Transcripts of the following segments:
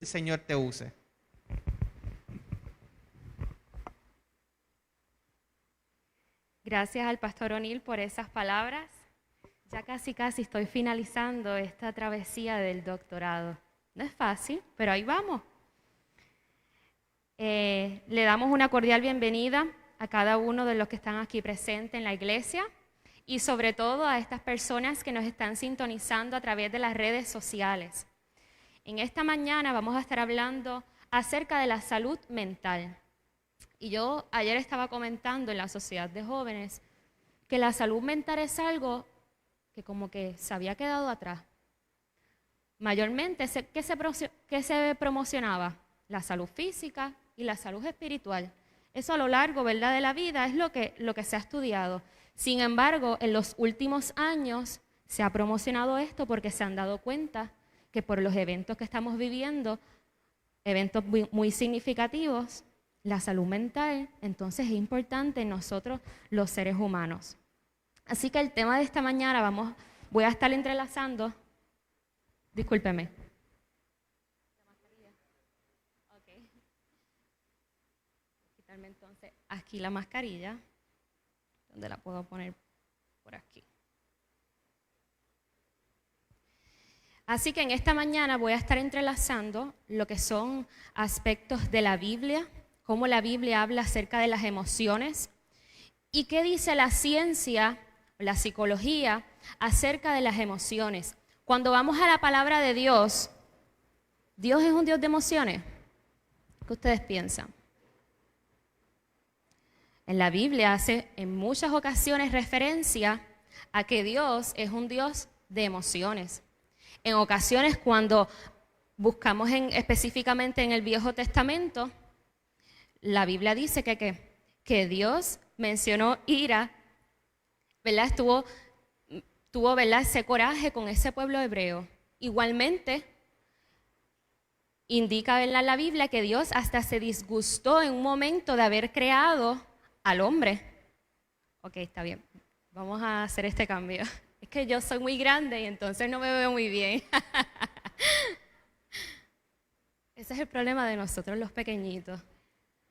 el Señor te use. Gracias al pastor O'Neill por esas palabras. Ya casi estoy finalizando esta travesía del doctorado. No es fácil, pero ahí vamos. Le damos una cordial bienvenida a cada uno de los que están aquí presentes en la iglesia y sobre todo a estas personas que nos están sintonizando a través de las redes sociales. En esta mañana vamos a estar hablando acerca de la salud mental. Y yo ayer estaba comentando en la sociedad de jóvenes que la salud mental es algo que como que se había quedado atrás. Mayormente, ¿qué se promocionaba? La salud física y la salud espiritual. Eso a lo largo, ¿verdad?, de la vida es lo que se ha estudiado. Sin embargo, en los últimos años se ha promocionado esto porque se han dado cuenta que por los eventos que estamos viviendo, eventos muy significativos, la salud mental, entonces es importante en nosotros los seres humanos. Así que el tema de esta mañana voy a estar entrelazando, discúlpeme. Okay. Quitarme entonces aquí la mascarilla, donde la puedo poner por aquí. Así que en esta mañana voy a estar entrelazando lo que son aspectos de la Biblia, cómo la Biblia habla acerca de las emociones y qué dice la ciencia, la psicología acerca de las emociones. Cuando vamos a la palabra de Dios, ¿Dios es un Dios de emociones? ¿Qué ustedes piensan? En la Biblia hace en muchas ocasiones referencia a que Dios es un Dios de emociones. En ocasiones cuando buscamos específicamente en el Viejo Testamento, la Biblia dice que Dios mencionó ira, ¿verdad? Tuvo, ¿verdad?, ese coraje con ese pueblo hebreo. Igualmente, indica, ¿verdad?, la Biblia que Dios hasta se disgustó en un momento de haber creado al hombre. Ok, está bien. Vamos a hacer este cambio. Es que yo soy muy grande y entonces no me veo muy bien. Ese es el problema de nosotros los pequeñitos.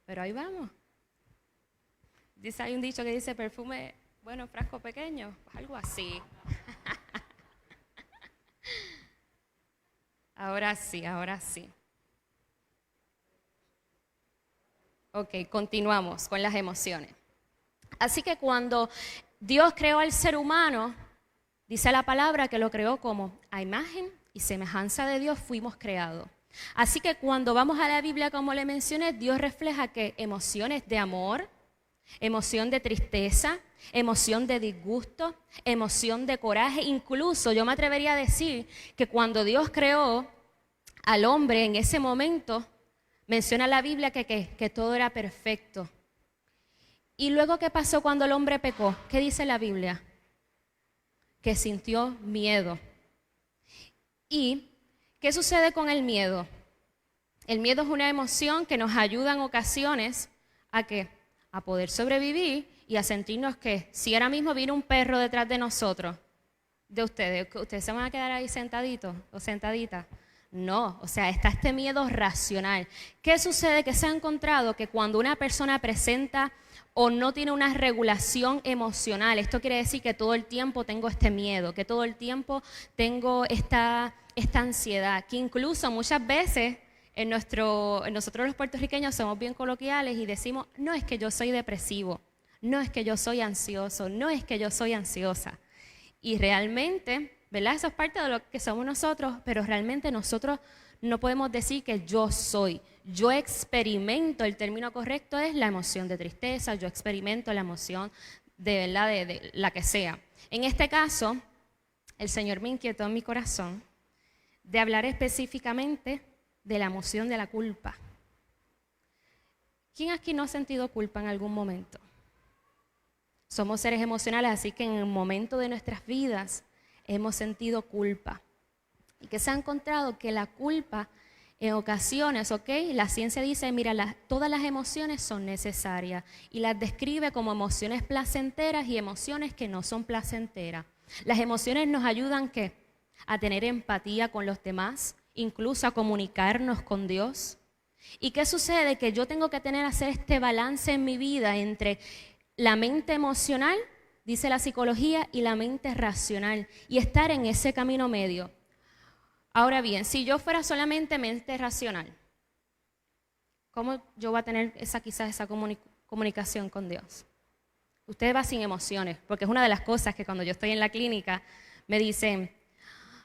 Pero ahí vamos. Hay un dicho que dice perfume, bueno, frasco pequeño, pues algo así. Ahora sí, ahora sí. Ok, continuamos con las emociones. Así que cuando Dios creó al ser humano, dice la palabra que lo creó como a imagen y semejanza de Dios fuimos creados. Así que cuando vamos a la Biblia, como le mencioné, Dios refleja que emociones de amor, emoción de tristeza, emoción de disgusto, emoción de coraje, incluso yo me atrevería a decir que cuando Dios creó al hombre en ese momento, menciona la Biblia que todo era perfecto. Y luego, ¿qué pasó cuando el hombre pecó? ¿Qué dice la Biblia? Que sintió miedo. ¿Y qué sucede con el miedo? El miedo es una emoción que nos ayuda en ocasiones ¿a qué? A poder sobrevivir y a sentirnos que si ahora mismo viene un perro detrás de nosotros, de ¿ustedes se van a quedar ahí sentaditos o sentaditas? No, o sea, está este miedo racional. ¿Qué sucede? Que se ha encontrado que cuando una persona presenta o no tiene una regulación emocional, esto quiere decir que todo el tiempo tengo este miedo, que todo el tiempo tengo esta ansiedad, que incluso muchas veces nosotros los puertorriqueños somos bien coloquiales y decimos, no es que yo soy depresivo, no es que yo soy ansioso, no es que yo soy ansiosa. Y realmente, ¿verdad? Eso es parte de lo que somos nosotros, pero realmente nosotros no podemos decir que yo soy. Yo experimento, el término correcto es la emoción de tristeza, yo experimento la emoción de, ¿verdad?, de la que sea. En este caso, el Señor me inquietó en mi corazón de hablar específicamente de la emoción de la culpa. ¿Quién aquí no ha sentido culpa en algún momento? Somos seres emocionales, así que en el momento de nuestras vidas hemos sentido culpa. Y que se ha encontrado que la culpa en ocasiones, ¿ok? La ciencia dice, mira, todas las emociones son necesarias y las describe como emociones placenteras y emociones que no son placenteras. Las emociones nos ayudan, ¿qué? A tener empatía con los demás, incluso a comunicarnos con Dios. ¿Y qué sucede? Que yo tengo que hacer este balance en mi vida entre la mente emocional, dice la psicología, y la mente racional, y estar en ese camino medio. Ahora bien, si yo fuera solamente mente racional, ¿cómo yo voy a tener quizás esa comunicación con Dios? Usted va sin emociones, porque es una de las cosas que cuando yo estoy en la clínica me dicen,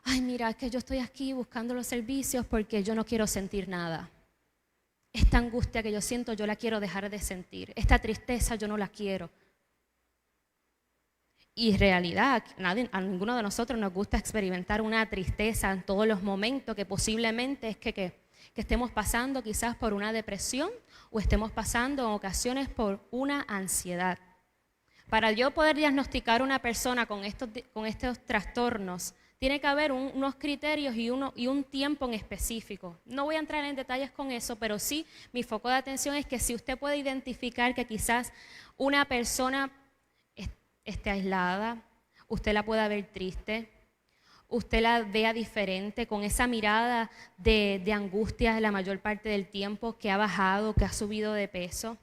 ay, mira, es que yo estoy aquí buscando los servicios porque yo no quiero sentir nada. Esta angustia que yo siento, yo la quiero dejar de sentir. Esta tristeza, yo no la quiero. Y en realidad, a ninguno de nosotros nos gusta experimentar una tristeza en todos los momentos, que posiblemente es que estemos pasando quizás por una depresión o estemos pasando en ocasiones por una ansiedad. Para yo poder diagnosticar a una persona con estos trastornos, tiene que haber unos criterios y un tiempo en específico. No voy a entrar en detalles con eso, pero sí mi foco de atención es que si usted puede identificar que quizás una persona esté aislada, usted la pueda ver triste, usted la vea diferente, con esa mirada de angustia la mayor parte del tiempo, que ha bajado, que ha subido de peso,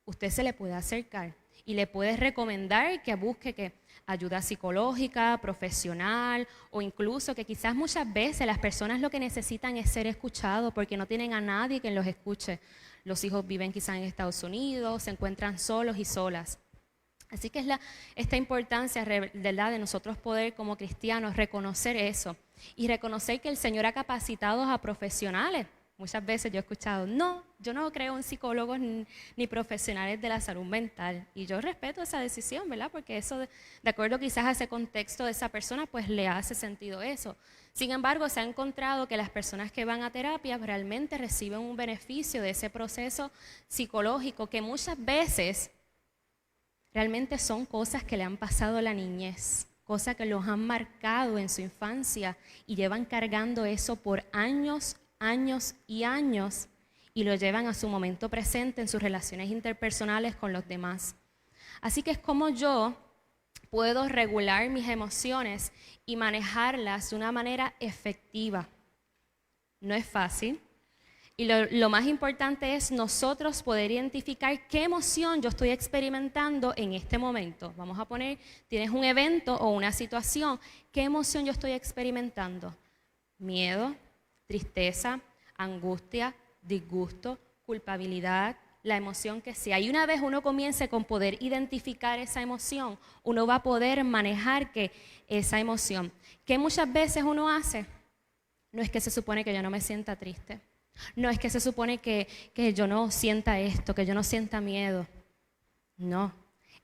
usted se le puede acercar y le puede recomendar que busque ayuda psicológica, profesional, o incluso que quizás muchas veces las personas lo que necesitan es ser escuchados porque no tienen a nadie que los escuche. Los hijos viven quizás en Estados Unidos, se encuentran solos y solas. Así que es esta importancia, ¿verdad?, de nosotros poder como cristianos reconocer eso y reconocer que el Señor ha capacitado a profesionales. Muchas veces yo he escuchado, no, yo no creo en psicólogos ni profesionales de la salud mental. Y yo respeto esa decisión, ¿verdad? Porque eso, de acuerdo quizás a ese contexto de esa persona, pues le hace sentido eso. Sin embargo, se ha encontrado que las personas que van a terapia realmente reciben un beneficio de ese proceso psicológico que muchas veces realmente son cosas que le han pasado a la niñez, cosas que los han marcado en su infancia y llevan cargando eso por años y años y lo llevan a su momento presente en sus relaciones interpersonales con los demás. Así que es como yo puedo regular mis emociones y manejarlas de una manera efectiva. No es fácil. Y lo más importante es nosotros poder identificar qué emoción yo estoy experimentando en este momento. Vamos a poner, tienes un evento o una situación, ¿qué emoción yo estoy experimentando? Miedo, tristeza, angustia, disgusto, culpabilidad, la emoción que sea. Y una vez uno comience con poder identificar esa emoción, uno va a poder manejar esa emoción. ¿Qué muchas veces uno hace? No es que se supone que yo no me sienta triste. No es que se supone que yo no sienta esto, que yo no sienta miedo. No,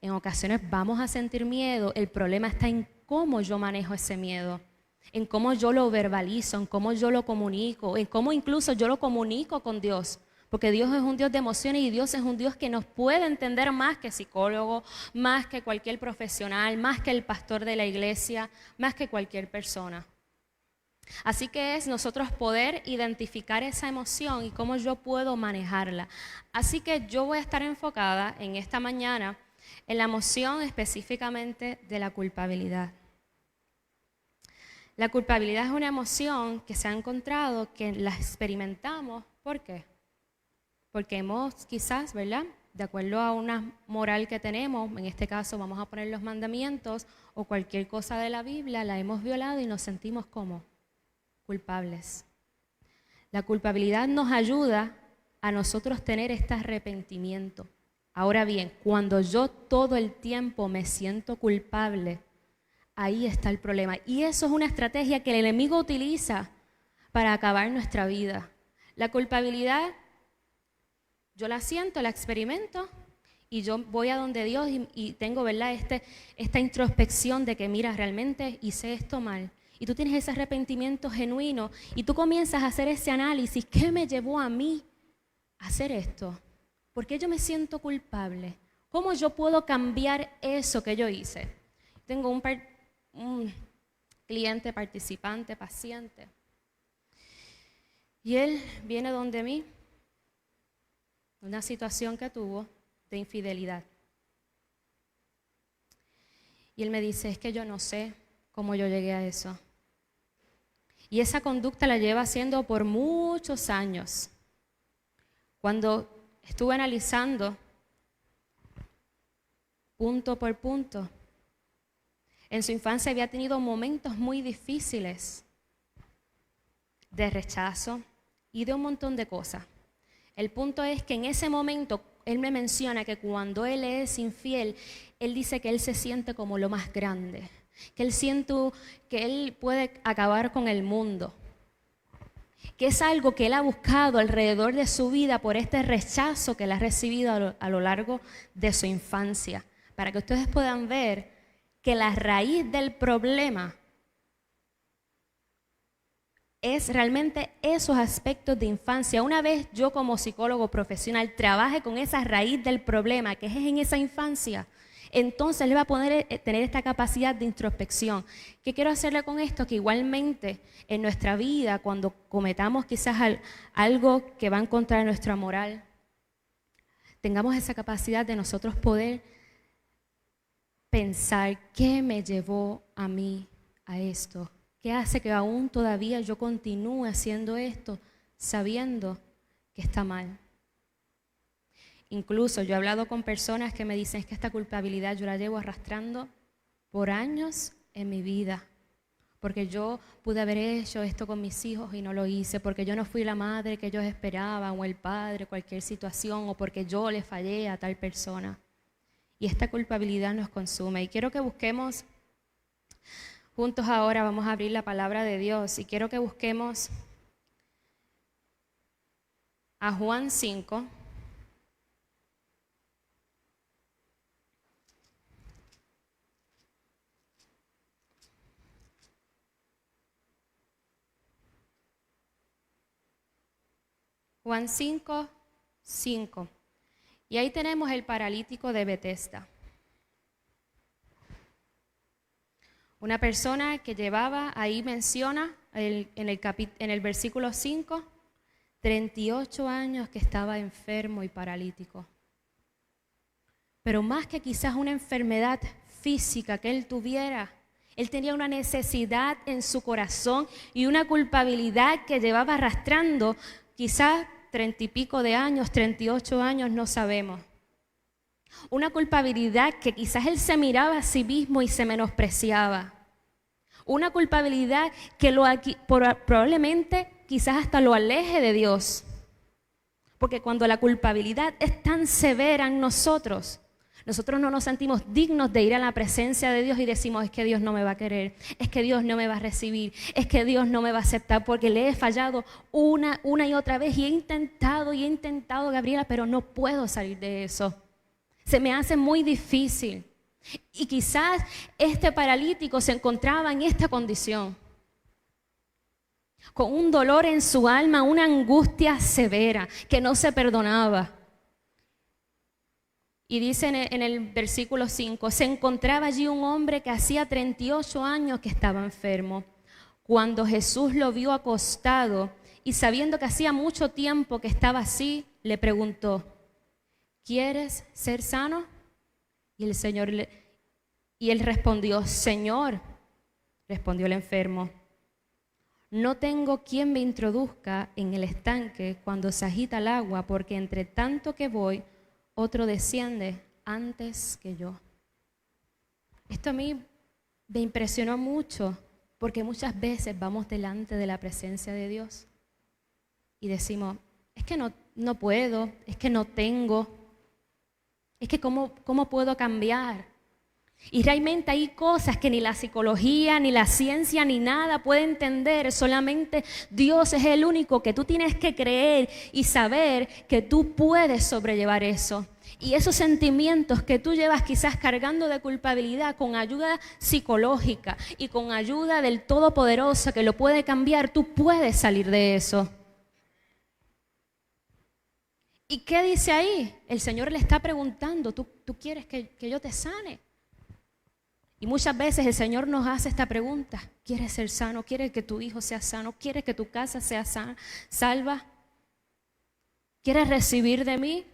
en ocasiones vamos a sentir miedo. El problema está en cómo yo manejo ese miedo, en cómo yo lo verbalizo, en cómo yo lo comunico, en cómo incluso yo lo comunico con Dios. Porque Dios es un Dios de emociones y Dios es un Dios que nos puede entender más que psicólogo, más que cualquier profesional, más que el pastor de la iglesia, más que cualquier persona. Así que es nosotros poder identificar esa emoción y cómo yo puedo manejarla. Así que yo voy a estar enfocada en esta mañana en la emoción específicamente de la culpabilidad. La culpabilidad es una emoción que se ha encontrado que la experimentamos. ¿Por qué? Porque hemos quizás, ¿verdad?, de acuerdo a una moral que tenemos, en este caso vamos a poner los mandamientos o cualquier cosa de la Biblia, la hemos violado y nos sentimos como culpables. La culpabilidad nos ayuda a nosotros tener este arrepentimiento. Ahora bien, cuando yo todo el tiempo me siento culpable, ahí está el problema. Y eso es una estrategia que el enemigo utiliza para acabar nuestra vida. La culpabilidad, yo la siento, la experimento y yo voy a donde Dios y tengo, ¿verdad?, esta introspección de que, mira, realmente hice esto mal. Y tú tienes ese arrepentimiento genuino y tú comienzas a hacer ese análisis. ¿Qué me llevó a mí a hacer esto? ¿Por qué yo me siento culpable? ¿Cómo yo puedo cambiar eso que yo hice? Tengo un cliente, participante, paciente. Y él viene donde mí, una situación que tuvo de infidelidad. Y él me dice, es que yo no sé cómo yo llegué a eso. Y esa conducta la lleva haciendo por muchos años. Cuando estuve analizando punto por punto, en su infancia había tenido momentos muy difíciles de rechazo y de un montón de cosas. El punto es que en ese momento él me menciona que cuando él es infiel, él dice que él se siente como lo más grande, que él siente que él puede acabar con el mundo, que es algo que él ha buscado alrededor de su vida por este rechazo que él ha recibido a lo largo de su infancia, para que ustedes puedan ver que la raíz del problema es realmente esos aspectos de infancia. Una vez yo como psicólogo profesional trabaje con esa raíz del problema que es en esa infancia, entonces le va a poder tener esta capacidad de introspección. ¿Qué quiero hacerle con esto? Que igualmente en nuestra vida, cuando cometamos quizás algo que va en contra de nuestra moral, tengamos esa capacidad de nosotros poder pensar qué me llevó a mí a esto. ¿Qué hace que aún todavía yo continúe haciendo esto sabiendo que está mal? Incluso yo he hablado con personas que me dicen que esta culpabilidad yo la llevo arrastrando por años en mi vida. Porque yo pude haber hecho esto con mis hijos y no lo hice, porque yo no fui la madre que ellos esperaban o el padre, cualquier situación, o porque yo le fallé a tal persona. Y esta culpabilidad nos consume. Y quiero que busquemos juntos ahora, vamos a abrir la palabra de Dios y quiero que busquemos a Juan 5. Juan 5, 5. Y ahí tenemos el paralítico de Betesda. Una persona que llevaba, ahí menciona en el versículo 5, 38 años que estaba enfermo y paralítico. Pero más que quizás una enfermedad física que él tuviera, él tenía una necesidad en su corazón y una culpabilidad que llevaba arrastrando quizás 30 y pico de años, 38 años, no sabemos. Una culpabilidad que quizás él se miraba a sí mismo y se menospreciaba. Una culpabilidad que probablemente quizás hasta lo aleje de Dios. Porque cuando la culpabilidad es tan severa en nosotros no nos sentimos dignos de ir a la presencia de Dios y decimos, es que Dios no me va a querer, es que Dios no me va a recibir, es que Dios no me va a aceptar porque le he fallado una y otra vez y he intentado, Gabriela, pero no puedo salir de eso. Se me hace muy difícil. Y quizás este paralítico se encontraba en esta condición, con un dolor en su alma, una angustia severa que no se perdonaba. Y dice en el versículo 5, se encontraba allí un hombre que hacía 38 años que estaba enfermo. Cuando Jesús lo vio acostado y sabiendo que hacía mucho tiempo que estaba así, le preguntó, ¿quieres ser sano? Y él respondió, Señor, respondió el enfermo, no tengo quien me introduzca en el estanque cuando se agita el agua, porque entre tanto que voy, otro desciende antes que yo. Esto a mí me impresionó mucho, porque muchas veces vamos delante de la presencia de Dios y decimos, es que no puedo, es que no tengo, es que ¿cómo puedo cambiar? Y realmente hay cosas que ni la psicología, ni la ciencia, ni nada puede entender. Solamente Dios es el único que tú tienes que creer y saber que tú puedes sobrellevar eso. Y esos sentimientos que tú llevas quizás cargando de culpabilidad, con ayuda psicológica y con ayuda del Todopoderoso que lo puede cambiar, tú puedes salir de eso. ¿Y qué dice ahí? El Señor le está preguntando, ¿tú quieres que yo te sane? Y muchas veces el Señor nos hace esta pregunta, ¿quieres ser sano? ¿Quieres que tu hijo sea sano? ¿Quieres que tu casa sea salva? ¿Quieres recibir de mí?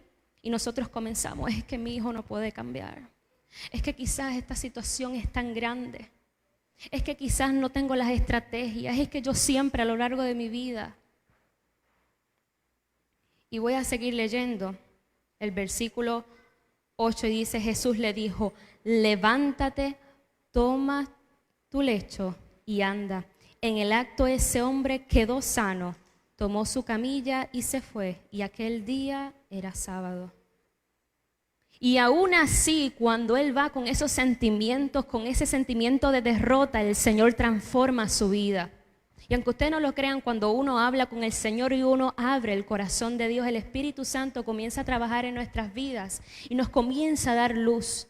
Y nosotros comenzamos, es que mi hijo no puede cambiar. Es que quizás esta situación es tan grande. Es que quizás no tengo las estrategias, es que yo siempre a lo largo de mi vida. Y voy a seguir leyendo el versículo 8 y dice, Jesús le dijo, levántate, toma tu lecho y anda. En el acto ese hombre quedó sano, tomó su camilla y se fue, y aquel día era sábado. Y aún así, cuando él va con esos sentimientos, con ese sentimiento de derrota, el Señor transforma su vida. Y aunque ustedes no lo crean, cuando uno habla con el Señor y uno abre el corazón de Dios, el Espíritu Santo comienza a trabajar en nuestras vidas y nos comienza a dar luz.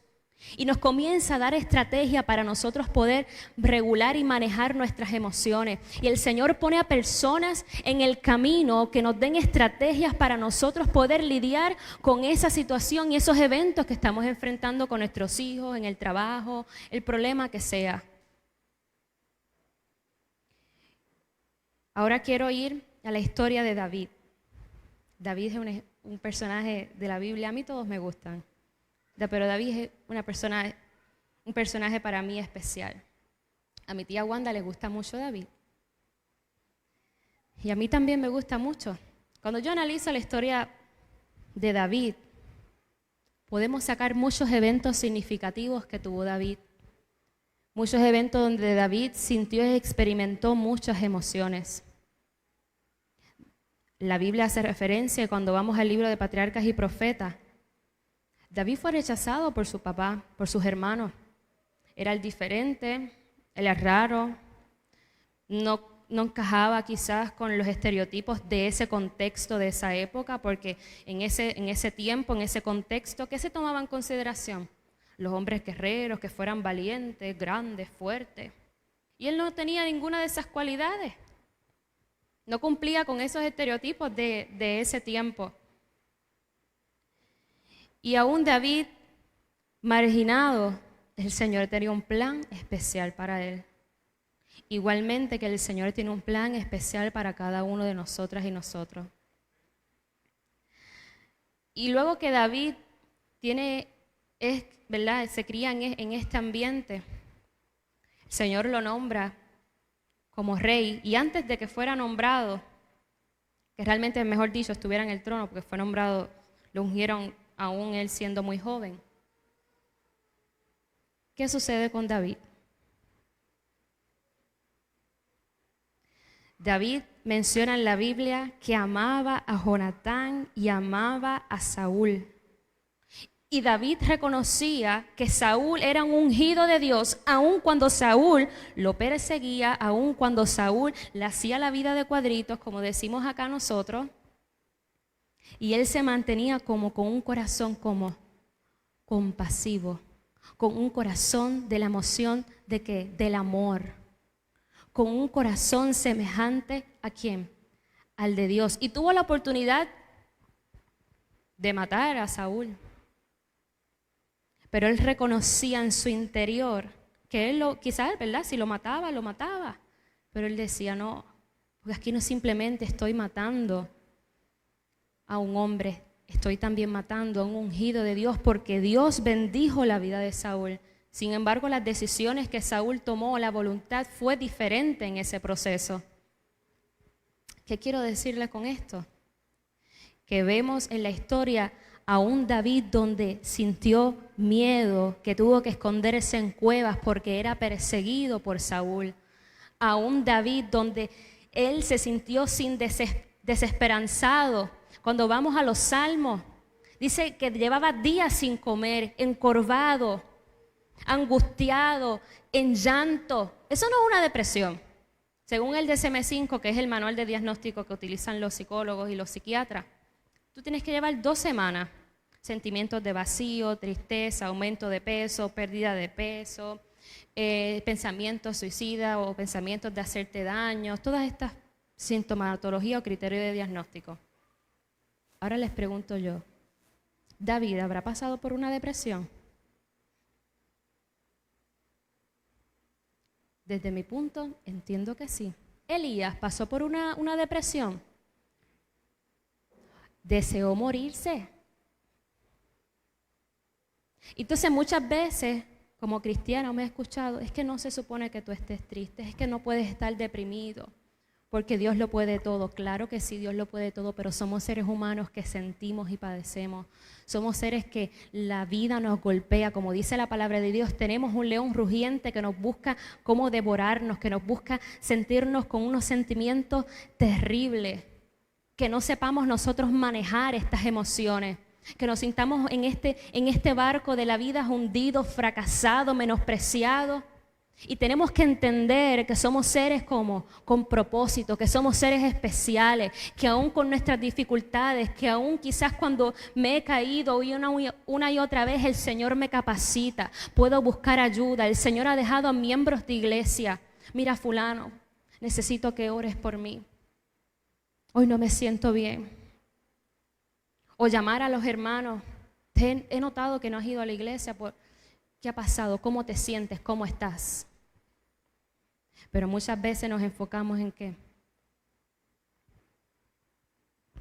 Y nos comienza a dar estrategia para nosotros poder regular y manejar nuestras emociones. Y el Señor pone a personas en el camino que nos den estrategias para nosotros poder lidiar con esa situación y esos eventos que estamos enfrentando con nuestros hijos, en el trabajo, el problema que sea. Ahora quiero ir a la historia de David. David es un personaje de la Biblia, a mí todos me gustan. Pero David es un personaje para mí especial. A mi tía Wanda le gusta mucho David. Y a mí también me gusta mucho. Cuando yo analizo la historia de David, podemos sacar muchos eventos significativos que tuvo David. Muchos eventos donde David sintió y experimentó muchas emociones. La Biblia hace referencia cuando vamos al libro de Patriarcas y Profetas. David fue rechazado por su papá, por sus hermanos. Era el diferente, él era raro, no encajaba quizás con los estereotipos de ese contexto, de esa época, porque en ese tiempo, en ese contexto, ¿qué se tomaba en consideración? Los hombres guerreros, que fueran valientes, grandes, fuertes. Y él no tenía ninguna de esas cualidades. No cumplía con esos estereotipos de ese tiempo. Y aún David, marginado, el Señor tenía un plan especial para él. Igualmente que el Señor tiene un plan especial para cada uno de nosotras y nosotros. Y luego que David se cría en este ambiente, el Señor lo nombra como rey. Y antes de que fuera nombrado, que realmente, mejor dicho, estuviera en el trono, porque fue nombrado, lo ungieron aún él siendo muy joven. ¿Qué sucede con David? David menciona en la Biblia que amaba a Jonatán y amaba a Saúl. Y David reconocía que Saúl era un ungido de Dios, aun cuando Saúl lo perseguía, aun cuando Saúl le hacía la vida de cuadritos, como decimos acá nosotros. Y él se mantenía como con un corazón como compasivo, con un corazón de la emoción de ¿qué? Del amor, con un corazón semejante ¿a quién? Al de Dios. Y tuvo la oportunidad de matar a Saúl. Pero él reconocía en su interior que él quizás, ¿verdad? Si lo mataba, lo mataba. Pero él decía, no, porque aquí no simplemente estoy matando a un hombre, estoy también matando a un ungido de Dios, porque Dios bendijo la vida de Saúl. Sin embargo, las decisiones que Saúl tomó, la voluntad fue diferente en ese proceso. ¿Qué quiero decirle con esto? Que vemos en la historia a un David donde sintió miedo, que tuvo que esconderse en cuevas porque era perseguido por Saúl. A un David donde él se sintió desesperanzado. Cuando vamos a los salmos, dice que llevaba días sin comer, encorvado, angustiado, en llanto. Eso no es una depresión. Según el DSM-5, que es el manual de diagnóstico que utilizan los psicólogos y los psiquiatras, tú tienes que llevar 2 semanas. Sentimientos de vacío, tristeza, aumento de peso, pérdida de peso, pensamientos suicidas o pensamientos de hacerte daño, todas estas sintomatologías o criterios de diagnóstico. Ahora les pregunto yo, ¿David habrá pasado por una depresión? Desde mi punto, entiendo que sí. ¿Elías pasó por una depresión? ¿Deseó morirse? Entonces muchas veces como cristiano me he escuchado, es que no se supone que tú estés triste, es que no puedes estar deprimido, porque Dios lo puede todo. Claro que sí, Dios lo puede todo, pero somos seres humanos que sentimos y padecemos. Somos seres que la vida nos golpea, como dice la palabra de Dios. Tenemos un león rugiente que nos busca cómo devorarnos, que nos busca sentirnos con unos sentimientos terribles, que no sepamos nosotros manejar estas emociones. Que nos sintamos en este barco de la vida hundido, fracasado, menospreciado. Y tenemos que entender que somos seres con propósito, que somos seres especiales, que aún con nuestras dificultades, que aún quizás cuando me he caído una y otra vez, el Señor me capacita, puedo buscar ayuda. El Señor ha dejado a miembros de iglesia. Mira, fulano, necesito que ores por mí. Hoy no me siento bien. O llamar a los hermanos, he notado que no has ido a la iglesia, ¿qué ha pasado? ¿Cómo te sientes? ¿Cómo estás? Pero muchas veces nos enfocamos en qué?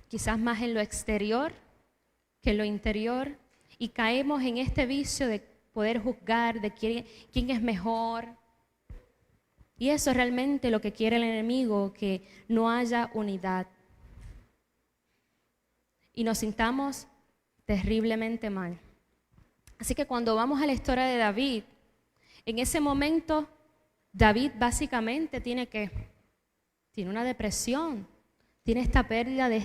Quizás más en lo exterior que en lo interior, y caemos en este vicio de poder juzgar de quién es mejor. Y eso es realmente lo que quiere el enemigo, que no haya unidad. Y nos sintamos terriblemente mal. Así que cuando vamos a la historia de David, en ese momento David básicamente tiene una depresión, tiene esta pérdida de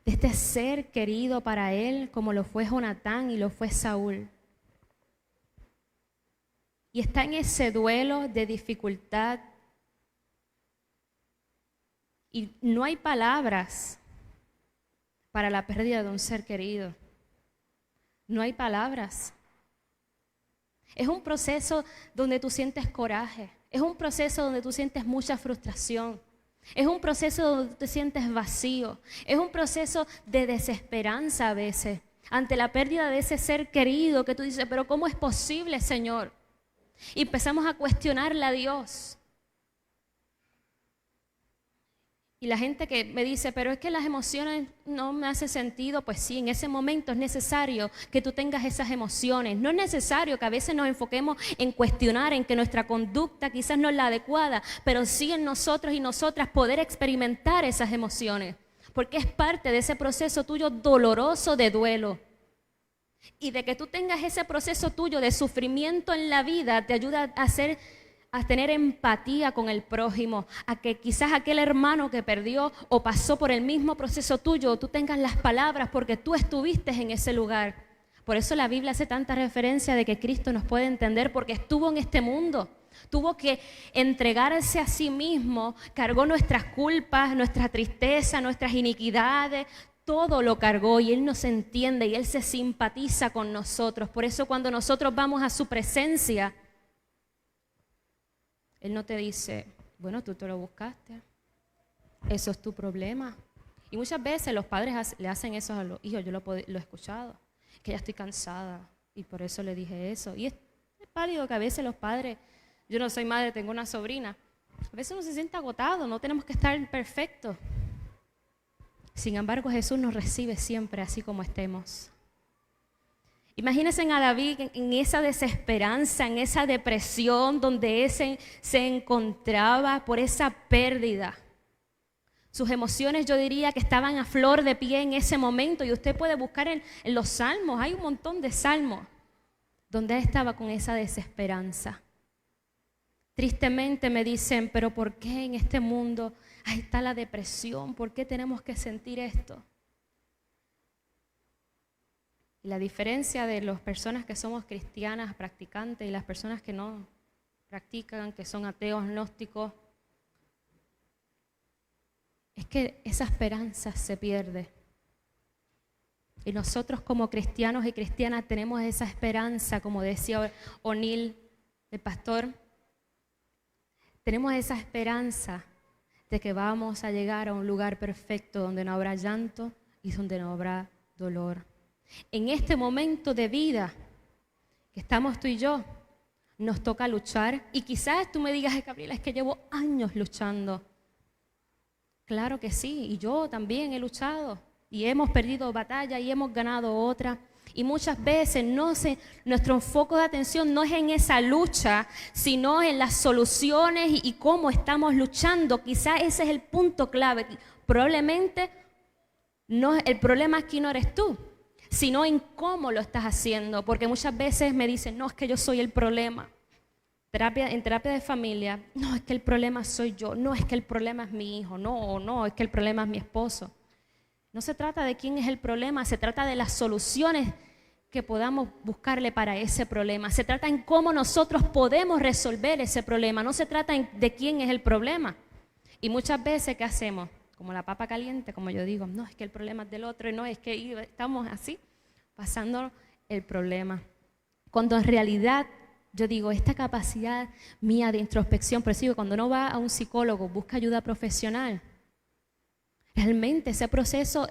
este ser querido para él, como lo fue Jonatán y lo fue Saúl. Y está en ese duelo de dificultad. Y no hay palabras para la pérdida de un ser querido. No hay palabras. Es un proceso donde tú sientes coraje. Es un proceso donde tú sientes mucha frustración. Es un proceso donde tú te sientes vacío. Es un proceso de desesperanza a veces ante la pérdida de ese ser querido, que tú dices, pero ¿cómo es posible, Señor? Y empezamos a cuestionarle a Dios. Y la gente que me dice, pero es que las emociones no me hacen sentido, pues sí, en ese momento es necesario que tú tengas esas emociones. No es necesario que a veces nos enfoquemos en cuestionar, en que nuestra conducta quizás no es la adecuada, pero sí en nosotros y nosotras poder experimentar esas emociones, porque es parte de ese proceso tuyo doloroso de duelo. Y de que tú tengas ese proceso tuyo de sufrimiento en la vida te ayuda a tener empatía con el prójimo, a que quizás aquel hermano que perdió o pasó por el mismo proceso tuyo, tú tengas las palabras porque tú estuviste en ese lugar. Por eso la Biblia hace tanta referencia de que Cristo nos puede entender, porque estuvo en este mundo, tuvo que entregarse a sí mismo, cargó nuestras culpas, nuestra tristeza, nuestras iniquidades, todo lo cargó y Él nos entiende y Él se simpatiza con nosotros. Por eso cuando nosotros vamos a su presencia, Él no te dice, bueno, tú te lo buscaste, eso es tu problema. Y muchas veces los padres le hacen eso a los hijos, yo lo he escuchado, que ya estoy cansada y por eso le dije eso. Y es válido que a veces los padres, yo no soy madre, tengo una sobrina, a veces uno se siente agotado, no tenemos que estar perfectos. Sin embargo, Jesús nos recibe siempre así como estemos. Imagínense a David en esa desesperanza, en esa depresión donde él se encontraba por esa pérdida. Sus emociones yo diría que estaban a flor de pie en ese momento, y usted puede buscar en los salmos, hay un montón de salmos donde él estaba con esa desesperanza. Tristemente me dicen, pero ¿por qué en este mundo ahí está la depresión? ¿Por qué tenemos que sentir esto? Y la diferencia de las personas que somos cristianas, practicantes, y las personas que no practican, que son ateos, gnósticos, es que esa esperanza se pierde. Y nosotros como cristianos y cristianas tenemos esa esperanza, como decía O'Neill, el pastor, tenemos esa esperanza de que vamos a llegar a un lugar perfecto donde no habrá llanto y donde no habrá dolor. En este momento de vida que estamos tú y yo, nos toca luchar. Y quizás tú me digas, Gabriela, es que llevo años luchando. Claro que sí, y yo también he luchado. Y hemos perdido batalla y hemos ganado otra. Y muchas veces nuestro foco de atención no es en esa lucha, sino en las soluciones y cómo estamos luchando. Quizás ese es el punto clave. Probablemente el problema aquí no eres tú, sino en cómo lo estás haciendo. Porque muchas veces me dicen, no, es que yo soy el problema. En terapia de familia, no, es que el problema soy yo. No, es que el problema es mi hijo. No, es que el problema es mi esposo. No se trata de quién es el problema, se trata de las soluciones que podamos buscarle para ese problema. Se trata en cómo nosotros podemos resolver ese problema. No se trata de quién es el problema. Y muchas veces, ¿qué hacemos? Como la papa caliente, como yo digo, no, es que el problema es del otro, y no, es que estamos así, pasando el problema. Cuando en realidad, yo digo, esta capacidad mía de introspección, por eso digo, cuando uno va a un psicólogo, busca ayuda profesional, realmente ese proceso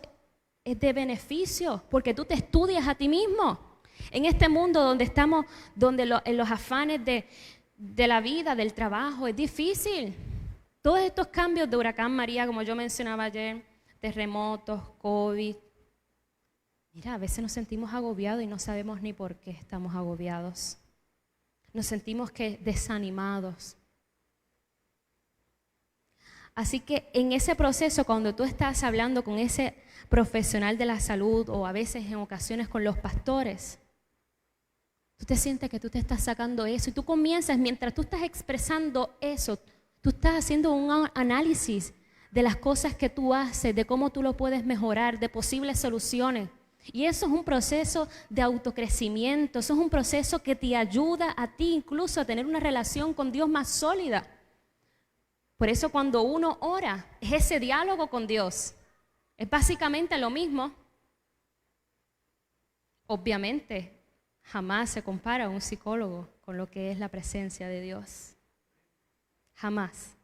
es de beneficio, porque tú te estudias a ti mismo. En este mundo donde estamos, en los afanes de la vida, del trabajo, es difícil. Todos estos cambios de huracán María, como yo mencionaba ayer, terremotos, COVID. Mira, a veces nos sentimos agobiados y no sabemos ni por qué estamos agobiados. Nos sentimos desanimados. Así que en ese proceso, cuando tú estás hablando con ese profesional de la salud o a veces en ocasiones con los pastores, tú te sientes que tú te estás sacando eso y tú comienzas, mientras tú estás expresando eso, tú estás haciendo un análisis de las cosas que tú haces, de cómo tú lo puedes mejorar, de posibles soluciones. Y eso es un proceso de autocrecimiento, eso es un proceso que te ayuda a ti incluso a tener una relación con Dios más sólida. Por eso cuando uno ora, es ese diálogo con Dios. Es básicamente lo mismo. Obviamente, jamás se compara un psicólogo con lo que es la presencia de Dios. Jamás.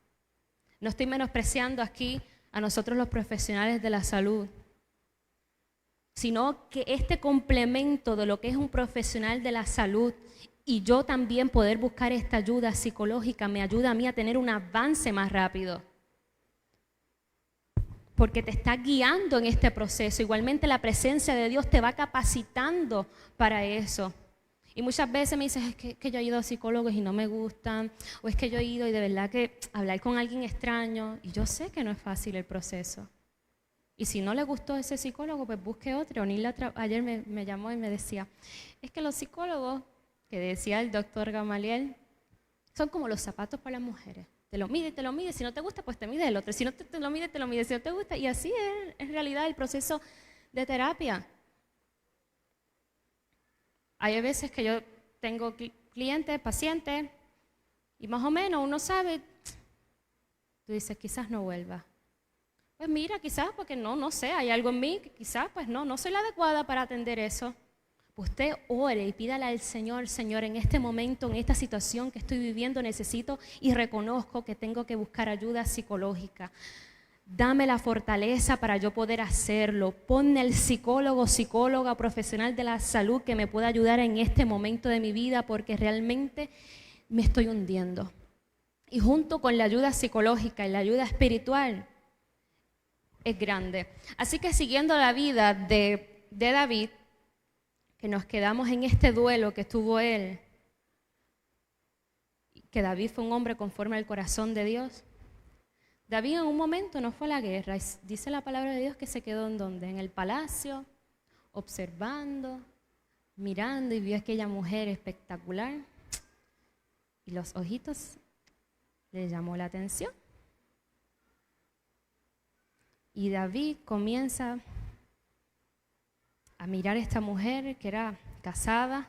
No estoy menospreciando aquí a nosotros los profesionales de la salud, sino que este complemento de lo que es un profesional de la salud y yo también poder buscar esta ayuda psicológica me ayuda a mí a tener un avance más rápido. Porque te está guiando en este proceso. Igualmente la presencia de Dios te va capacitando para eso. Y muchas veces me dices, es que yo he ido a psicólogos y no me gustan, o es que yo he ido y de verdad que hablar con alguien extraño, y yo sé que no es fácil el proceso. Y si no le gustó ese psicólogo, pues busque otro. Ayer me llamó y me decía, es que los psicólogos, que decía el doctor Gamaliel, son como los zapatos para las mujeres. Te lo mide, si no te gusta, pues te mide el otro. Si no te lo mide, si no te gusta. Y así es en realidad el proceso de terapia. Hay veces que yo tengo clientes, pacientes, y más o menos uno sabe, tú dices, quizás no vuelva. Pues mira, quizás porque no sé, hay algo en mí que quizás pues no soy la adecuada para atender eso. Usted ore y pídale al Señor, Señor, en este momento, en esta situación que estoy viviendo, necesito y reconozco que tengo que buscar ayuda psicológica. Dame la fortaleza para yo poder hacerlo. Ponme el psicólogo, psicóloga, profesional de la salud que me pueda ayudar en este momento de mi vida porque realmente me estoy hundiendo. Y junto con la ayuda psicológica y la ayuda espiritual es grande. Así que siguiendo la vida de David, que nos quedamos en este duelo que tuvo él, que David fue un hombre conforme al corazón de Dios. David en un momento no fue a la guerra, dice la palabra de Dios que se quedó en donde, en el palacio, observando, mirando y vio a aquella mujer espectacular y los ojitos le llamó la atención. Y David comienza a mirar a esta mujer que era casada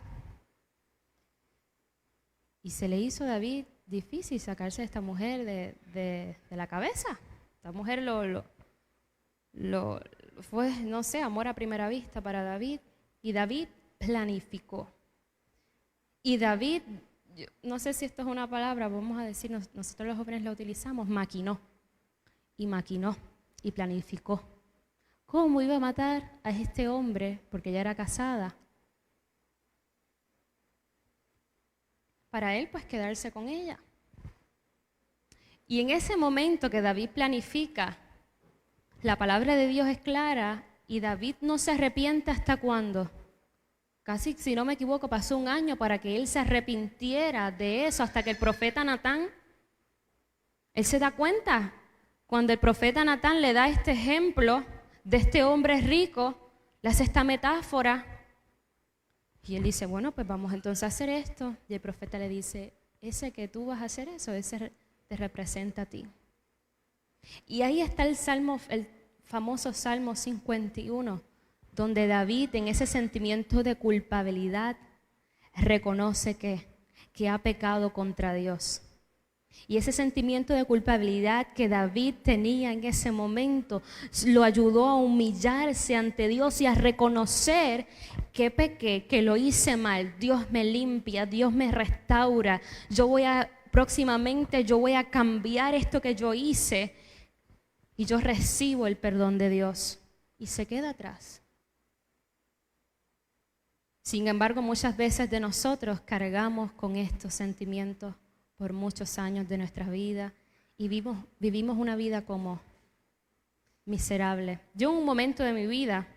y se le hizo a David difícil sacarse a esta mujer de la cabeza. Esta mujer fue, no sé, amor a primera vista para David. Y David planificó. Y David, no sé si esto es una palabra, vamos a decir, nosotros los jóvenes la utilizamos, maquinó. Y planificó. ¿Cómo iba a matar a este hombre? Porque ella era casada. Para él, pues, quedarse con ella. Y en ese momento que David planifica, la palabra de Dios es clara y David no se arrepiente ¿hasta cuándo? casi, si no me equivoco, pasó un año para que él se arrepintiera de eso, hasta que el profeta Natán, él se da cuenta. Cuando el profeta Natán le da este ejemplo de este hombre rico, le hace esta metáfora, y él dice, bueno, pues vamos entonces a hacer esto. Y el profeta le dice, ese que tú vas a hacer eso, ese te representa a ti. Y ahí está el famoso Salmo 51, donde David, en ese sentimiento de culpabilidad, reconoce que ha pecado contra Dios. Y ese sentimiento de culpabilidad que David tenía en ese momento lo ayudó a humillarse ante Dios y a reconocer que pequé, que lo hice mal. Dios me limpia, Dios me restaura. Próximamente yo voy a cambiar esto que yo hice y yo recibo el perdón de Dios. Y se queda atrás. Sin embargo, muchas veces de nosotros cargamos con estos sentimientos por muchos años de nuestra vida y vivimos una vida como miserable. Yo en un momento de mi vida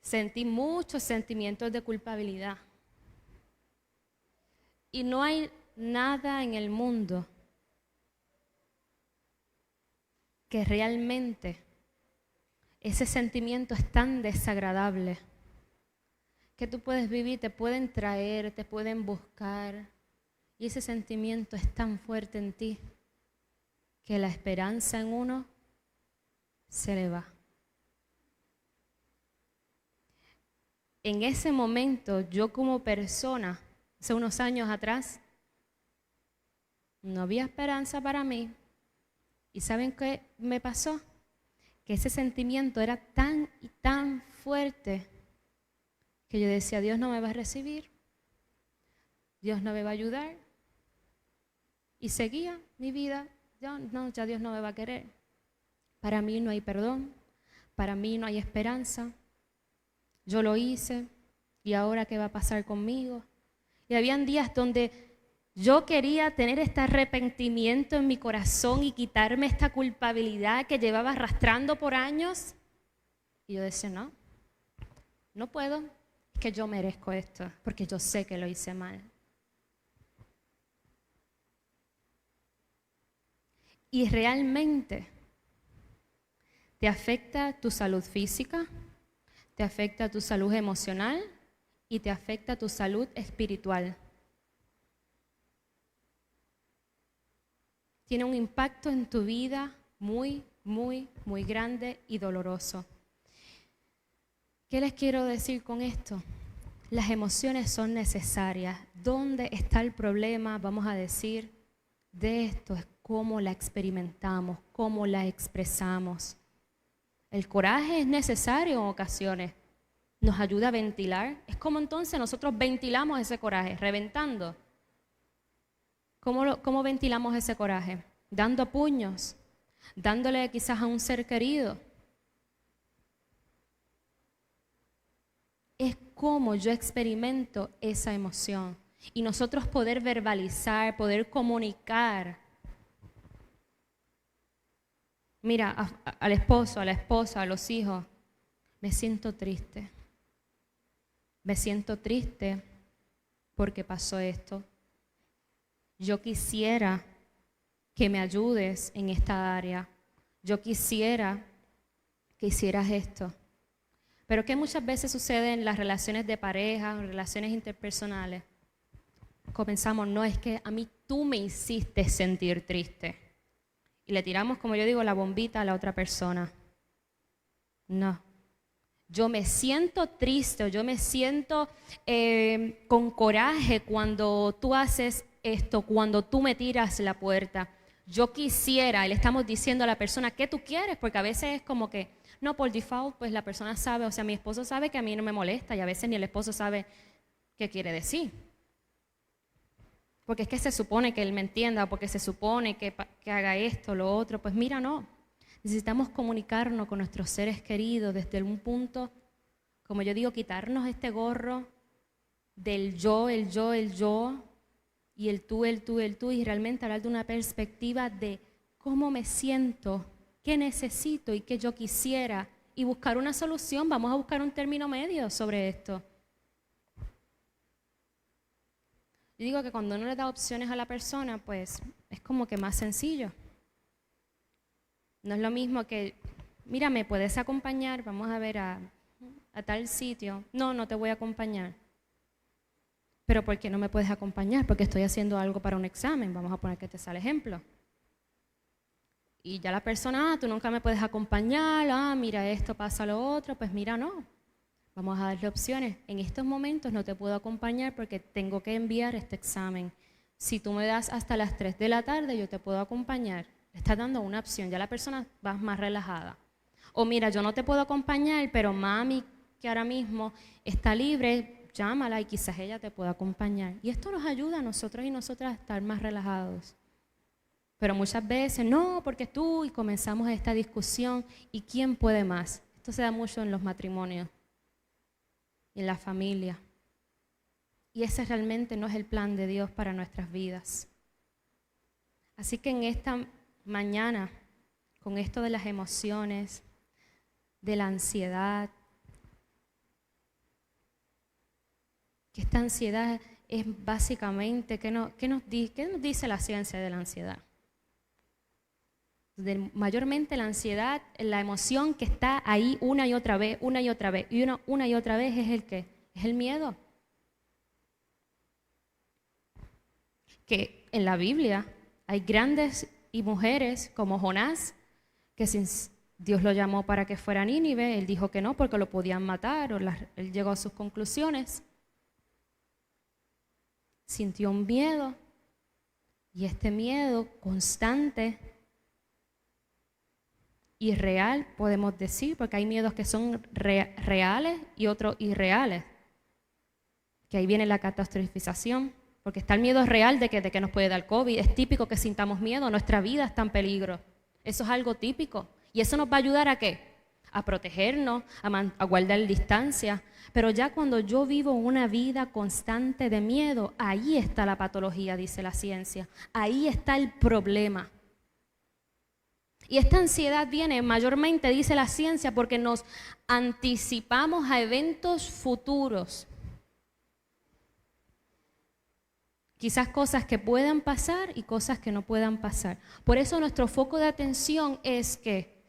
sentí muchos sentimientos de culpabilidad. Y no hay nada en el mundo que realmente ese sentimiento es tan desagradable que tú puedes vivir, te pueden traer, te pueden buscar. Y ese sentimiento es tan fuerte en ti que la esperanza en uno se le va. En ese momento, yo como persona, hace unos años atrás, no había esperanza para mí. ¿Y saben qué me pasó? Que ese sentimiento era tan y tan fuerte que yo decía, Dios no me va a recibir, Dios no me va a ayudar. Y seguía mi vida, ya Dios no me va a querer. Para mí no hay perdón, para mí no hay esperanza. Yo lo hice y ahora ¿qué va a pasar conmigo? Y habían días donde yo quería tener este arrepentimiento en mi corazón y quitarme esta culpabilidad que llevaba arrastrando por años. Y yo decía, no puedo, es que yo merezco esto, porque yo sé que lo hice mal. Y realmente te afecta tu salud física, te afecta tu salud emocional y te afecta tu salud espiritual. Tiene un impacto en tu vida muy, muy, muy grande y doloroso. ¿Qué les quiero decir con esto? Las emociones son necesarias. ¿Dónde está el problema? Vamos a decir, de esto es cómo la experimentamos, cómo la expresamos. El coraje es necesario en ocasiones. Nos ayuda a ventilar. Es como entonces nosotros ventilamos ese coraje, reventando. ¿Cómo ventilamos ese coraje? Dando puños, dándole quizás a un ser querido. Es como yo experimento esa emoción. Y nosotros poder verbalizar, poder comunicar. Mira, al esposo, a la esposa, a los hijos, me siento triste. Me siento triste porque pasó esto. Yo quisiera que me ayudes en esta área. Yo quisiera que hicieras esto. Pero ¿qué muchas veces sucede en las relaciones de pareja, en relaciones interpersonales? Comenzamos, no, es que a mí tú me hiciste sentir triste. Y le tiramos, como yo digo, la bombita a la otra persona. No. Yo me siento triste, o yo me siento con coraje cuando tú haces esto, cuando tú me tiras la puerta. Yo quisiera, y le estamos diciendo a la persona, ¿qué tú quieres? Porque a veces es como que, no, por default, pues la persona sabe, o sea, mi esposo sabe que a mí no me molesta, y a veces ni el esposo sabe qué quiere decir. Porque es que se supone que él me entienda, o porque se supone que haga esto, lo otro. Pues mira, no. Necesitamos comunicarnos con nuestros seres queridos desde un punto, como yo digo, quitarnos este gorro del yo, el yo, el yo, y el tú, el tú, el tú, y realmente hablar de una perspectiva de cómo me siento, qué necesito y qué yo quisiera y buscar una solución, vamos a buscar un término medio sobre esto. Yo digo que cuando uno le da opciones a la persona, pues es como que más sencillo. No es lo mismo que, mira, ¿me puedes acompañar? Vamos a ver a tal sitio. No, no te voy a acompañar. Pero ¿por qué no me puedes acompañar? Porque estoy haciendo algo para un examen. Vamos a poner que te sale ejemplo. Y ya la persona, tú nunca me puedes acompañar, mira esto, pasa lo otro, pues mira, no. Vamos a darle opciones. En estos momentos no te puedo acompañar porque tengo que enviar este examen. Si tú me das hasta las 3 de la tarde, yo te puedo acompañar. Le estás dando una opción, ya la persona va más relajada. O mira, yo no te puedo acompañar, pero mami, que ahora mismo está libre, llámala y quizás ella te pueda acompañar. Y esto nos ayuda a nosotros y nosotras a estar más relajados. Pero muchas veces, no, porque tú, y comenzamos esta discusión, ¿y quién puede más? Esto se da mucho en los matrimonios, en la familia. Y ese realmente no es el plan de Dios para nuestras vidas. Así que en esta mañana, con esto de las emociones, de la ansiedad, que esta ansiedad es básicamente, ¿qué nos dice la ciencia de la ansiedad? Mayormente la ansiedad, la emoción que está ahí una y otra vez, una y otra vez, y una y otra vez es el ¿qué? Es el miedo. Que en la Biblia hay grandes y mujeres como Jonás, que Dios lo llamó para que fuera a Nínive, él dijo que no porque lo podían matar, él llegó a sus conclusiones. Sintió un miedo, y este miedo constante y real, podemos decir, porque hay miedos que son reales y otros irreales. Que ahí viene la catastrofización, porque está el miedo real de que nos puede dar COVID. Es típico que sintamos miedo, nuestra vida está en peligro. Eso es algo típico. ¿Y eso nos va a ayudar a qué? A protegernos, a guardar distancia. Pero ya cuando yo vivo una vida constante de miedo, ahí está la patología, dice la ciencia. Ahí está el problema. Y esta ansiedad viene mayormente, dice la ciencia, porque nos anticipamos a eventos futuros. Quizás cosas que puedan pasar y cosas que no puedan pasar. Por eso nuestro foco de atención es que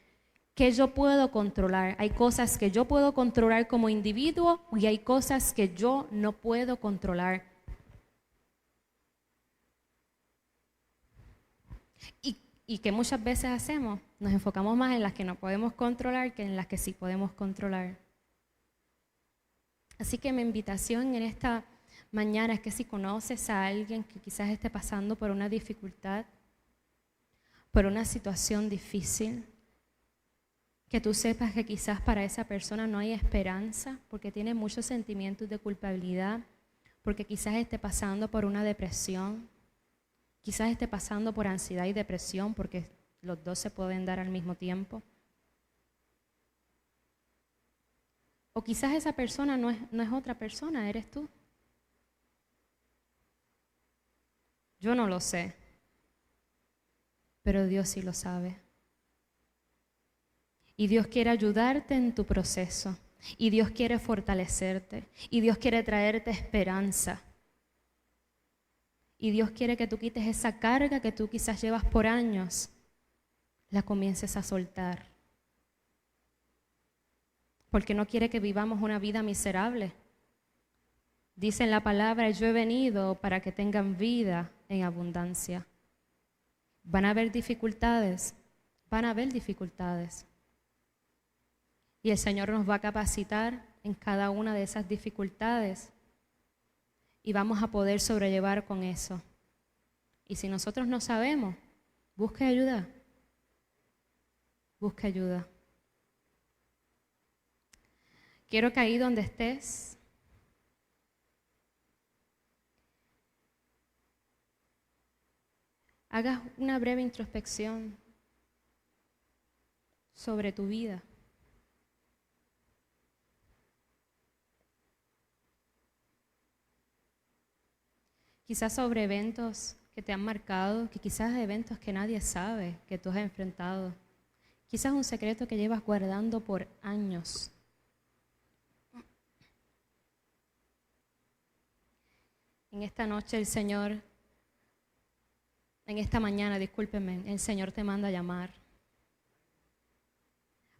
yo puedo controlar. Hay cosas que yo puedo controlar como individuo y hay cosas que yo no puedo controlar. Y que muchas veces hacemos, nos enfocamos más en las que no podemos controlar que en las que sí podemos controlar. Así que mi invitación en esta mañana es que si conoces a alguien que quizás esté pasando por una dificultad, por una situación difícil, que tú sepas que quizás para esa persona no hay esperanza, porque tiene muchos sentimientos de culpabilidad, porque quizás esté pasando por una depresión, quizás esté pasando por ansiedad y depresión, porque los dos se pueden dar al mismo tiempo. O quizás esa persona no es otra persona, eres tú. Yo no lo sé, pero Dios sí lo sabe. Y Dios quiere ayudarte en tu proceso. Y Dios quiere fortalecerte. Y Dios quiere traerte esperanza. Y Dios quiere que tú quites esa carga que tú quizás llevas por años, la comiences a soltar. Porque no quiere que vivamos una vida miserable. Dice en la palabra, yo he venido para que tengan vida en abundancia. Van a haber dificultades, van a haber dificultades. Y el Señor nos va a capacitar en cada una de esas dificultades y vamos a poder sobrellevar con eso. Y si nosotros no sabemos, busque ayuda. Busque ayuda. Quiero que ahí donde estés, hagas una breve introspección sobre tu vida. Quizás sobre eventos que te han marcado, que quizás eventos que nadie sabe que tú has enfrentado. Quizás un secreto que llevas guardando por años. En esta noche el Señor, en esta mañana, discúlpeme, el Señor te manda a llamar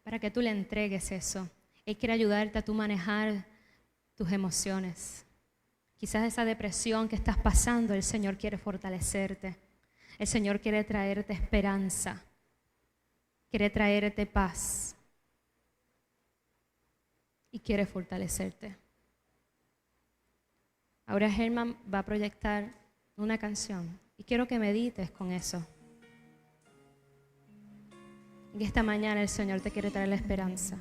para que tú le entregues eso. Él quiere ayudarte a tú manejar tus emociones. Quizás esa depresión que estás pasando, el Señor quiere fortalecerte. El Señor quiere traerte esperanza. Quiere traerte paz. Y quiere fortalecerte. Ahora Germán va a proyectar una canción y quiero que medites con eso. En esta mañana el Señor te quiere traer la esperanza.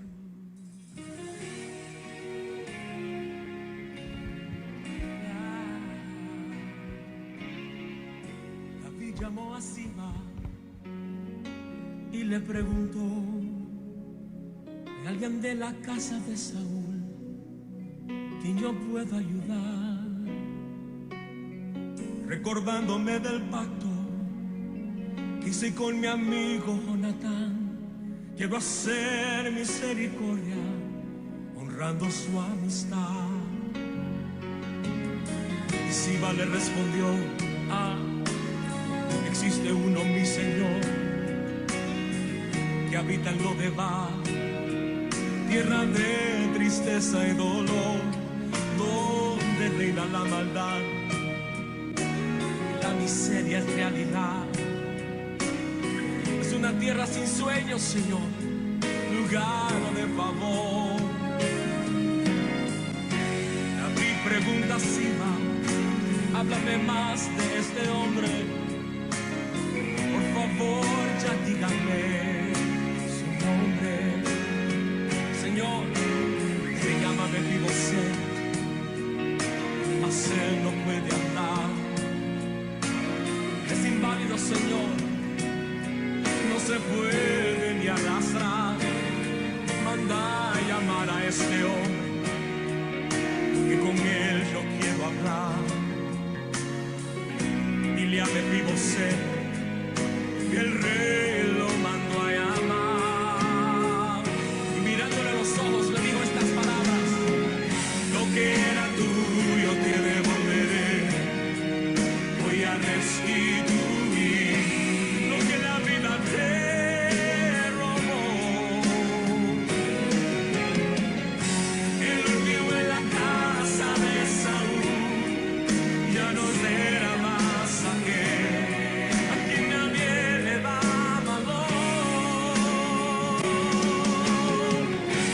David llamó a Siba y le preguntó: ¿hay alguien de la casa de Saúl quien yo pueda ayudar? Recordándome del pacto que hice con mi amigo Jonatán, quiero hacer misericordia honrando su amistad. Y Siba le respondió: existe uno, mi Señor, que habita en Lodebar, tierra de tristeza y dolor, donde reina la maldad, la miseria es realidad. Es una tierra sin sueños, Señor, lugar de favor. David pregunta a Siba: háblame más de este hombre, por favor, ya dígame su nombre. Señor, se llama Mefiboset, mas él no puede andar. Es inválido, Señor, no se puede ni arrastrar. Manda a llamar a este hombre, que con él yo quiero hablar. Dile a Mefiboset que el rey lo mandó a llamar. Y mirándole a los ojos le dijo estas palabras: lo que era tuyo te devolveré, voy a restituir lo que la vida te robó. El último en la casa de Saúl ya no será más aquel a quien nadie le da valor.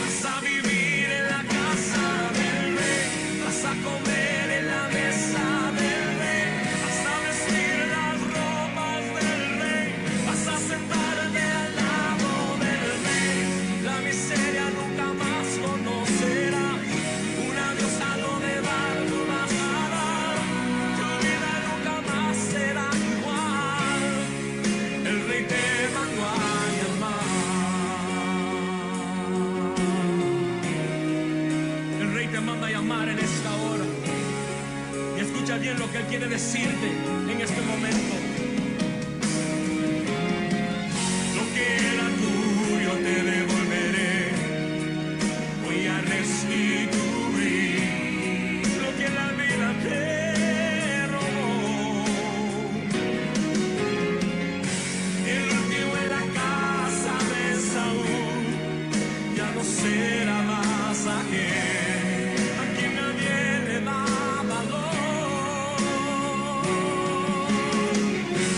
Vas a vivir en la casa del rey, vas a comer en la mesa del rey, vas a vestir las ropas del rey, vas a sentarte al lado del rey. La miseria nunca más conocerás, un adiós a lo de dar tú vas a dar, tu vida nunca más será igual. El rey te mandó a llamar. El rey te manda a llamar en esta hora. Y escucha bien lo que él quiere decirte en este momento. Lo que era tuyo te devolveré, voy a restituir lo que la vida te robó. El último en la casa de Saúl ya no será más aquel a quien nadie le da valor.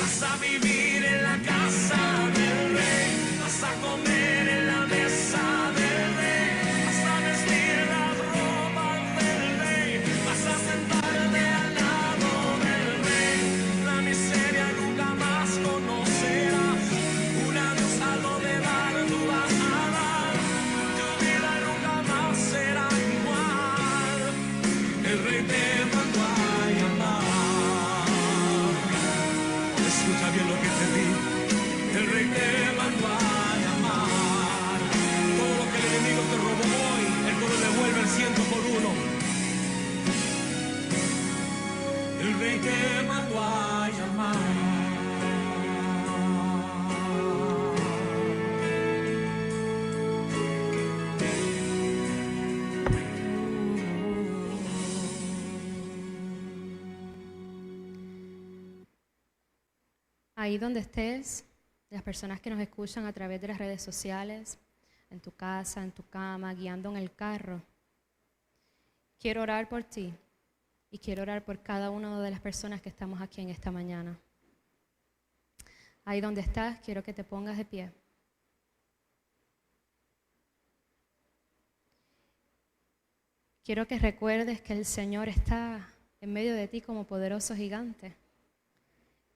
Vas a vivir en la casa del rey, vas a comer en la mesa del rey, vas a vestir las ropas del rey, vas a sentarte al lado del rey. La miseria nunca más conocerás, un adiós a lo de dar tú vas a dar, tu vida nunca más será igual. Ahí donde estés, las personas que nos escuchan a través de las redes sociales, en tu casa, en tu cama, guiando en el carro, quiero orar por ti y quiero orar por cada una de las personas que estamos aquí en esta mañana. Ahí donde estás, quiero que te pongas de pie. Quiero que recuerdes que el Señor está en medio de ti como poderoso gigante.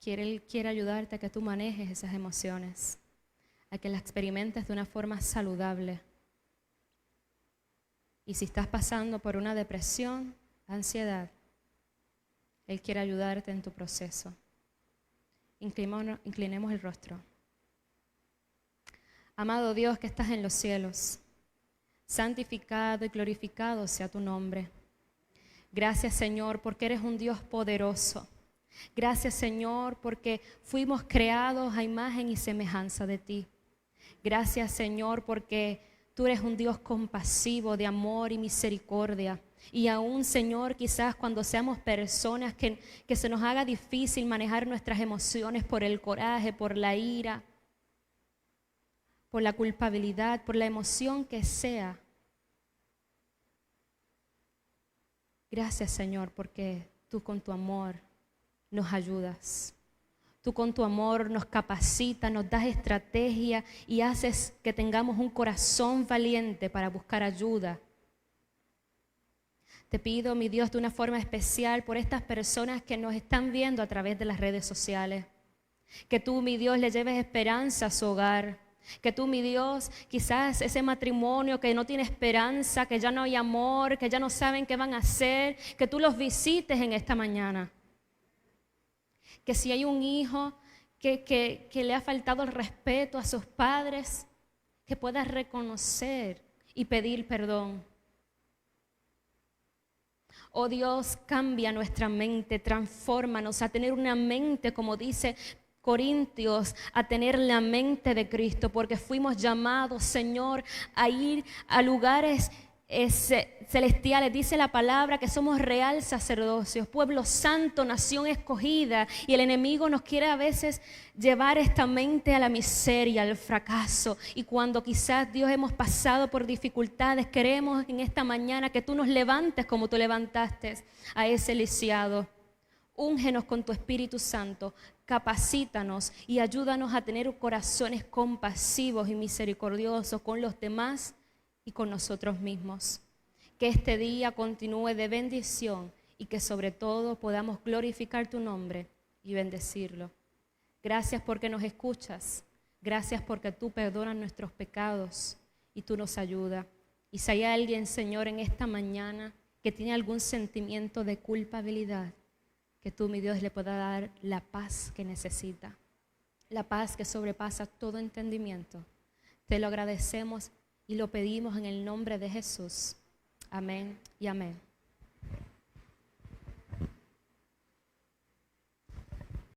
Él quiere ayudarte a que tú manejes esas emociones, a que las experimentes de una forma saludable. Y si estás pasando por una depresión, ansiedad, Él quiere ayudarte en tu proceso. Inclinemos el rostro. Amado Dios que estás en los cielos, santificado y glorificado sea tu nombre. Gracias, Señor, porque eres un Dios poderoso. Gracias, Señor, porque fuimos creados a imagen y semejanza de ti. Gracias, Señor, porque tú eres un Dios compasivo, de amor y misericordia. Y aún, Señor, quizás cuando seamos personas que se nos haga difícil manejar nuestras emociones por el coraje, por la ira, por la culpabilidad, por la emoción que sea. Gracias, Señor, porque tú con tu amor nos ayudas. Tú con tu amor nos capacitas, nos das estrategia y haces que tengamos un corazón valiente para buscar ayuda. Te pido, mi Dios, de una forma especial por estas personas que nos están viendo a través de las redes sociales. Que tú, mi Dios, le lleves esperanza a su hogar. Que tú, mi Dios, quizás ese matrimonio que no tiene esperanza, que ya no hay amor, que ya no saben qué van a hacer, que tú los visites en esta mañana. Que si hay un hijo que le ha faltado el respeto a sus padres, que pueda reconocer y pedir perdón. Oh Dios, cambia nuestra mente, transfórmanos a tener una mente, como dice Corintios, a tener la mente de Cristo, porque fuimos llamados, Señor, a ir a lugares celestiales. Dice la palabra que somos real sacerdocio, pueblo santo, nación escogida, y el enemigo nos quiere a veces llevar esta mente a la miseria, al fracaso. Y cuando quizás, Dios, hemos pasado por dificultades, queremos en esta mañana que tú nos levantes como tú levantaste a ese lisiado. Úngenos con tu Espíritu Santo, capacítanos y ayúdanos a tener corazones compasivos y misericordiosos con los demás y con nosotros mismos. Que este día continúe de bendición y que sobre todo podamos glorificar tu nombre y bendecirlo. Gracias porque nos escuchas. Gracias porque tú perdonas nuestros pecados y tú nos ayudas. Y si hay alguien, Señor, en esta mañana que tiene algún sentimiento de culpabilidad, que tú, mi Dios, le pueda dar la paz que necesita, la paz que sobrepasa todo entendimiento. Te lo agradecemos y lo pedimos en el nombre de Jesús. Amén y amén.